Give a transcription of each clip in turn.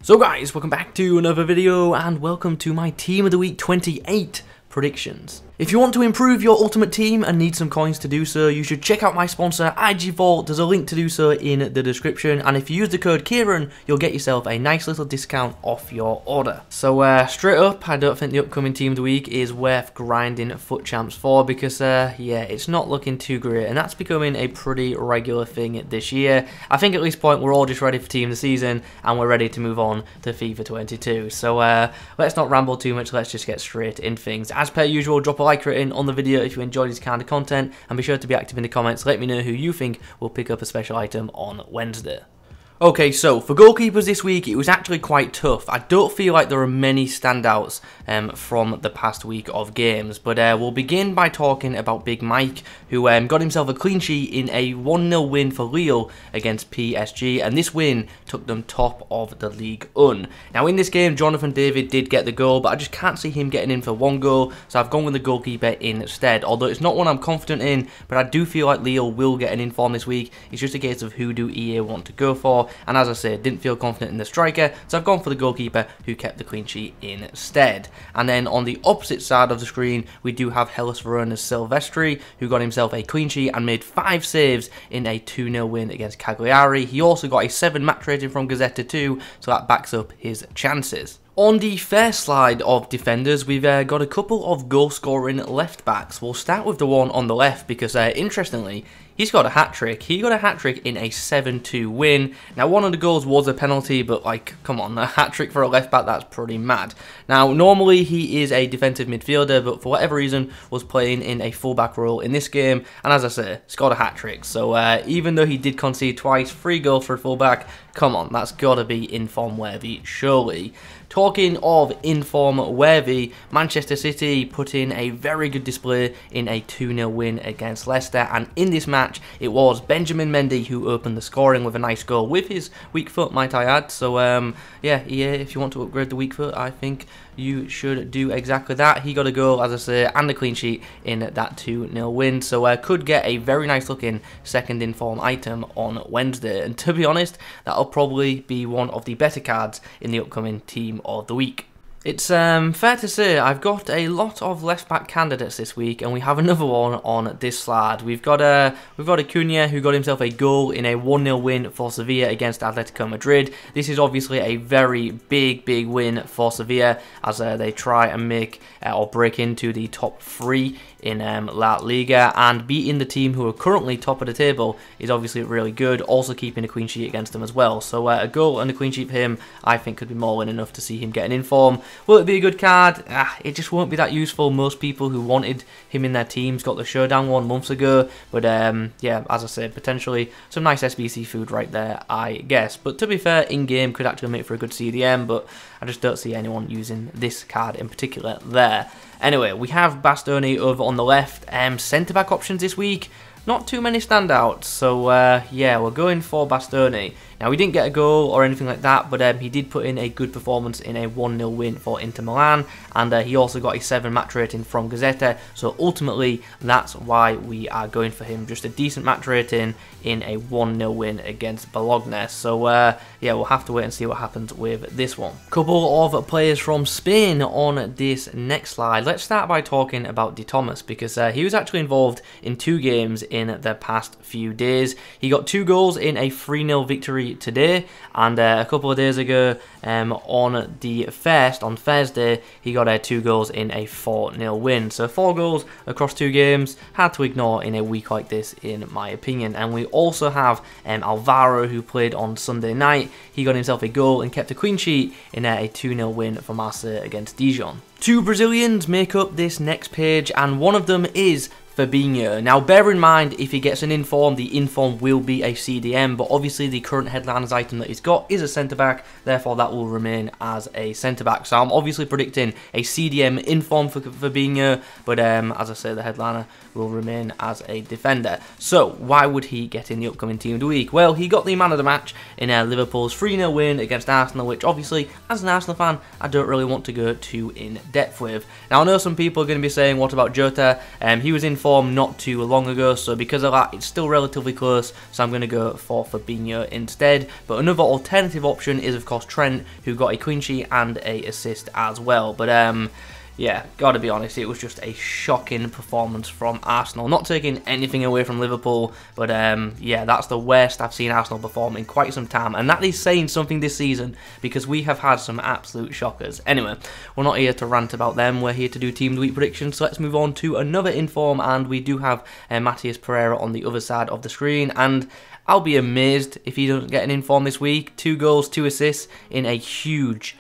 So guys, welcome back to another video and welcome to my Team of the Week 28 predictions. If you want to improve your ultimate team and need some coins to do so, you should check out my sponsor IG Vault. There's a link to do so in the description, and if you use the code Kieron, you'll get yourself a nice little discount off your order. So straight up, I don't think the upcoming Team of the Week is worth grinding FUT Champs for because yeah, it's not looking too great, and that's becoming a pretty regular thing this year. I think at this point we're all just ready for Team of the Season and we're ready to move on to FIFA 22. So let's not ramble too much, let's just get straight in things. As per usual, drop a like rating on the video if you enjoy this kind of content, and be sure to be active in the comments. Let me know who you think will pick up a special item on Wednesday. Okay, so for goalkeepers this week, it was actually quite tough. I don't feel like there are many standouts from the past week of games, but we'll begin by talking about Big Mike, who got himself a clean sheet in a 1-0 win for Lille against PSG, and this win took them top of the Ligue 1. Now in this game, Jonathan David did get the goal, but I just can't see him getting in for one goal, so I've gone with the goalkeeper instead, although it's not one I'm confident in, but I do feel like Lille will get an inform this week. It's just a case of who do EA want to go for. And as I said, didn't feel confident in the striker, so I've gone for the goalkeeper who kept the clean sheet instead. And then on the opposite side of the screen, we do have Hellas Verona's Silvestri, who got himself a clean sheet and made 5 saves in a 2-0 win against Cagliari. He also got a 7 match rating from Gazzetta too, so that backs up his chances. On the first slide of defenders, we've got a couple of goal-scoring left-backs. We'll start with the one on the left because, interestingly, he's got a hat-trick. He got a hat-trick in a 7-2 win. Now, one of the goals was a penalty, but, like, come on, a hat-trick for a left-back, that's pretty mad. Now, normally he is a defensive midfielder, but for whatever reason was playing in a full-back role in this game. And as I say, he's got a hat-trick. So, even though he did concede twice, 3 goals for a full-back, come on, that's got to be inform worthy, surely. Talking of inform worthy, Manchester City put in a very good display in a 2-0 win against Leicester, and in this match it was Benjamin Mendy who opened the scoring with a nice goal with his weak foot, might I add. So yeah, if you want to upgrade the weak foot, I think you should do exactly that. He got a goal, as I say, and a clean sheet in that 2-0 win, so could get a very nice looking second inform item on Wednesday, and to be honest, that'll probably be one of the better cards in the upcoming Team of the Week. It's fair to say I've got a lot of left-back candidates this week, and we have another one on this slide. We've got Acuna, who got himself a goal in a 1-0 win for Sevilla against Atletico Madrid. This is obviously a very big win for Sevilla as they try and make or break into the top 3 in La Liga, and beating the team who are currently top of the table is obviously really good, also keeping a clean sheet against them as well. So a goal and a clean sheet for him I think could be more than enough to see him getting in form. Will it be a good card? It just won't be that useful. Most people who wanted him in their teams got the showdown one months ago, but yeah, as I said, potentially some nice SBC food right there, I guess. But to be fair, in-game could actually make for a good CDM, but I just don't see anyone using this card in particular there. Anyway, we have Bastoni over on the left. Centre-back options this week, not too many standouts, so yeah, we're going for Bastoni. Now, he didn't get a goal or anything like that, but he did put in a good performance in a 1-0 win for Inter Milan, and he also got a 7 match rating from Gazzetta, so ultimately that's why we are going for him. Just a decent match rating in a 1-0 win against Bologna. So yeah, we'll have to wait and see what happens with this one. Couple of players from Spain on this next slide. Let's start by talking about De Thomas, because he was actually involved in 2 games in the past few days. He got 2 goals in a 3-0 victory today, and a couple of days ago on the first, on Thursday, he got 2 goals in a 4-0 win. So 4 goals across 2 games, hard to ignore in a week like this in my opinion. And we also have Alvaro, who played on Sunday night. He got himself a goal and kept a clean sheet in a 2-0 win for Marseille against Dijon. 2 Brazilians make up this next page, and one of them is Fabinho. Now, bear in mind, if he gets an inform, the inform will be a CDM, but obviously the current headliners item that he's got is a centre-back, therefore that will remain as a centre-back. So I'm obviously predicting a CDM inform for Fabinho, but as I say, the headliner will remain as a defender. So why would he get in the upcoming Team of the Week? Well, he got the man of the match in Liverpool's 3-0 win against Arsenal, which obviously, as an Arsenal fan, I don't really want to go too in depth with. Now, I know some people are going to be saying, what about Jota? He was in form inform not too long ago, so because of that, it's still relatively close, so I'm going to go for Fabinho instead. But another alternative option is, of course, Trent, who got a clean sheet and a assist as well. But yeah, gotta be honest, it was just a shocking performance from Arsenal. Not taking anything away from Liverpool, but yeah, that's the worst I've seen Arsenal perform in quite some time. And that is saying something this season, because we have had some absolute shockers. Anyway, we're not here to rant about them, we're here to do Team of the Week predictions. So let's move on to another inform, and we do have Matthias Pereira on the other side of the screen. And I'll be amazed if he doesn't get an inform this week. 2 goals, 2 assists in a huge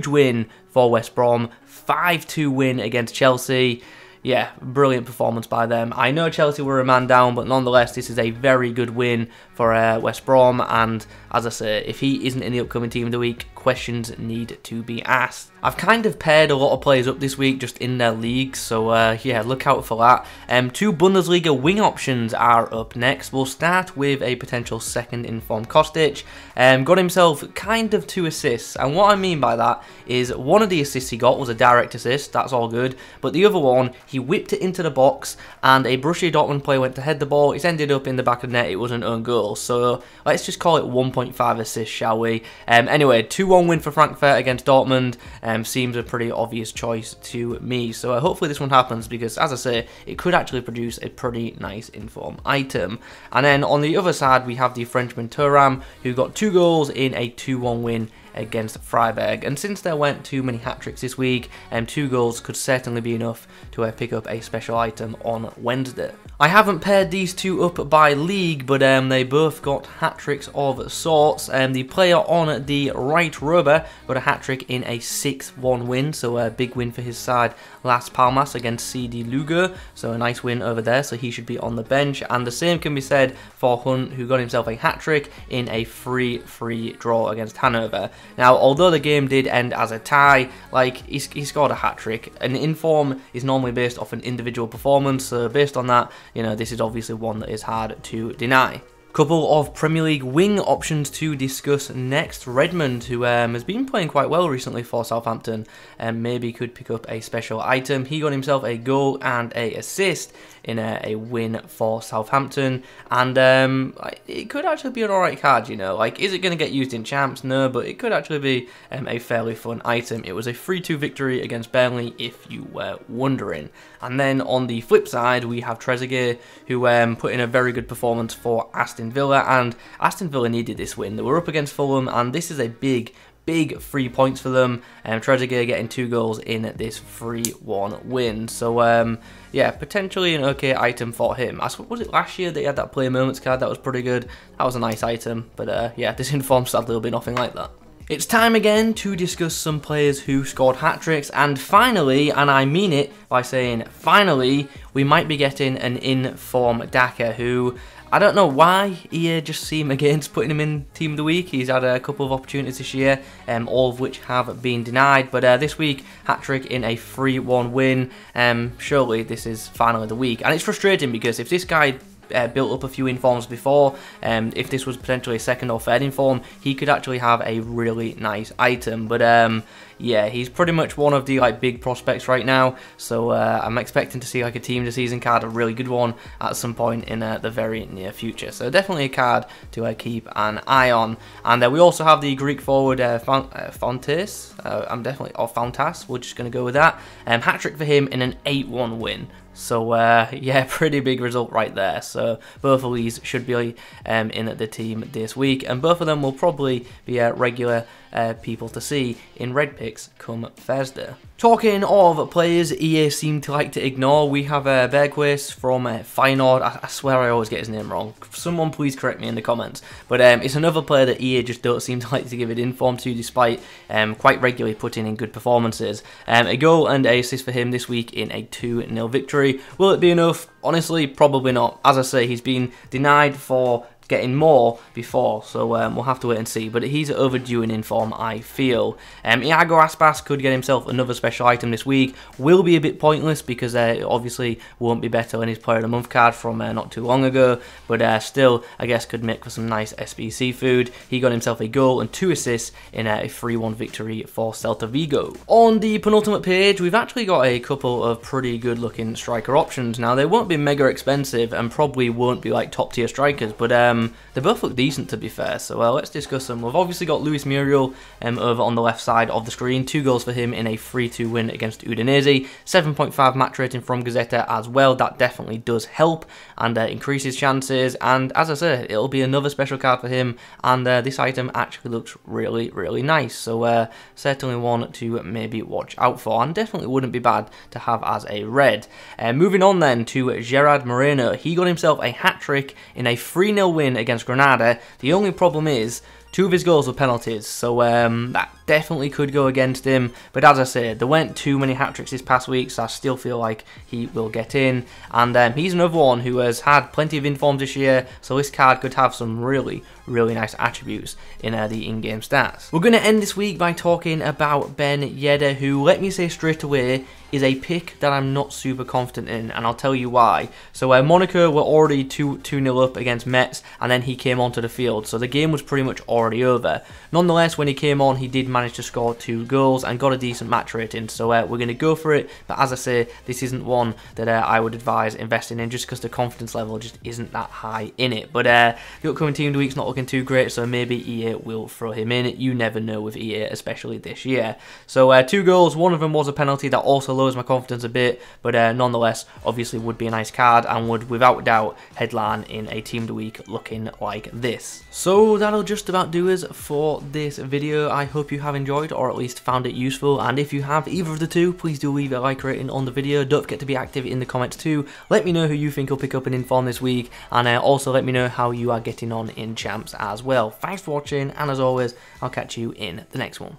win for West Brom. 5-2 win against Chelsea. Yeah, brilliant performance by them. I know Chelsea were a man down, but nonetheless, this is a very good win for West Brom. And as I say, if he isn't in the upcoming Team of the Week, questions need to be asked. I've kind of paired a lot of players up this week just in their leagues, so yeah, look out for that. 2 Bundesliga wing options are up next. We'll start with a potential second informed Kostic. Got himself kind of 2 assists, and what I mean by that is one of the assists he got was a direct assist, that's all good, but the other one, he whipped it into the box, and a Borussia Dortmund player went to head the ball. It's ended up in the back of the net. It was an own goal, so let's just call it 1.5 assists, shall we? Anyway, 2-1 win for Frankfurt against Dortmund. Seems a pretty obvious choice to me, so hopefully this one happens, because as I say, it could actually produce a pretty nice inform item. And then on the other side, we have the Frenchman Thuram, who got 2 goals in a 2-1 win against Freiburg. And since there weren't too many hat-tricks this week, 2 goals could certainly be enough to pick up a special item on Wednesday. I haven't paired these 2 up by league, but they both got hat-tricks of sorts. The player on the right rubber got a hat-trick in a 6-1 win, so a big win for his side Las Palmas against CD Lugo, so a nice win over there, so he should be on the bench. And the same can be said for Hunt, who got himself a hat-trick in a 3-3 draw against Hanover. Now, although the game did end as a tie, like, he scored a hat-trick. An inform is normally based off an individual performance, so based on that, you know, this is obviously one that is hard to deny. Couple of Premier League wing options to discuss next. Redmond, who has been playing quite well recently for Southampton, and maybe could pick up a special item. He got himself a goal and a assist in a win for Southampton, and it could actually be an alright card, you know. Like, is it going to get used in champs? No, but it could actually be a fairly fun item. It was a 3-2 victory against Burnley, if you were wondering. And then on the flip side, we have Tresegar, who put in a very good performance for Aston Villa, and Aston Villa needed this win. They were up against Fulham, and this is a big 3 points for them. Tresegar getting 2 goals in this 3-1 win. So yeah, potentially an okay item for him. Was it last year that he had that player moments card? That was pretty good. That was a nice item, but yeah, this inform sadly will be nothing like that. It's time again to discuss some players who scored hat-tricks, and finally, and I mean it by saying finally, we might be getting an inform Daka, who I don't know why EA just seem against putting him in Team of the Week. He's had a couple of opportunities this year, all of which have been denied. But this week, hat-trick in a 3-1 win. Surely this is finally the week. And it's frustrating because if this guy built up a few informs before, if this was potentially a second or third inform, he could actually have a really nice item. But yeah, he's pretty much one of the big prospects right now, so I'm expecting to see a team of the season card, a really good one, at some point in the very near future. So definitely a card to keep an eye on. And we also have the Greek forward Fontes. Fontas. We're just going to go with that. Hat-trick for him in an 8-1 win. So yeah, pretty big result right there. So both of these should be in the team this week, and both of them will probably be regular people to see in red picks come Thursday. Talking of players EA seem to like to ignore, we have Bergquist from Feyenoord. I swear I always get his name wrong. Someone please correct me in the comments. But it's another player that EA just don't seem to like to give it inform to, despite quite regularly putting in good performances. A goal and a assist for him this week in a 2-0 victory. Will it be enough? Honestly, probably not. As I say, he's been denied for getting more before, so we'll have to wait and see. But he's overdue in inform, I feel. Iago Aspas could get himself another special item this week. Will be a bit pointless because obviously won't be better than his Player of the Month card from not too long ago, but still, I guess, could make for some nice SBC food. He got himself a goal and 2 assists in a 3-1 victory for Celta Vigo. On the penultimate page, we've actually got a couple of pretty good looking striker options. Now, they won't be mega expensive and probably won't be like top tier strikers, but they both look decent, to be fair, so let's discuss them. We've obviously got Luis Muriel over on the left side of the screen. 2 goals for him in a 3-2 win against Udinese. 7.5 match rating from Gazzetta as well. That definitely does help and increases chances, and as I said, it'll be another special card for him, and this item actually looks really, really nice, so certainly one to maybe watch out for, and definitely wouldn't be bad to have as a red. Moving on then to Gerard Moreno. He got himself a hat-trick in a 3-0 win against Granada. The only problem is 2 of his goals were penalties, so that definitely could go against him. But as I said, there weren't too many hat-tricks this past week, so I still feel like he will get in. And he's another one who has had plenty of informs this year, so this card could have some really, really nice attributes in the in-game stats. We're going to end this week by talking about Ben Yedder, who, let me say straight away, is a pick that I'm not super confident in, and I'll tell you why. So Monaco were already 2-0 up against Metz, and then he came onto the field, so the game was pretty much already over. Nonetheless, when he came on, he did manage to score 2 goals and got a decent match rating, so we're going to go for it. But as I say, this isn't one that I would advise investing in, just because the confidence level just isn't that high in it. But the upcoming team of the week's not looking too great, so maybe EA will throw him in. You never know with EA, especially this year. So 2 goals, one of them was a penalty that also lowers my confidence a bit, but nonetheless, obviously would be a nice card and would without doubt headline in a team of the week looking like this. So that'll just about do us for this video. I hope you have enjoyed, or at least found it useful, and if you have either of the two, please do leave a like rating on the video. Don't forget to be active in the comments too. Let me know who you think will pick up an inform this week, and also let me know how you are getting on in champs as well. Thanks for watching, and as always, I'll catch you in the next one.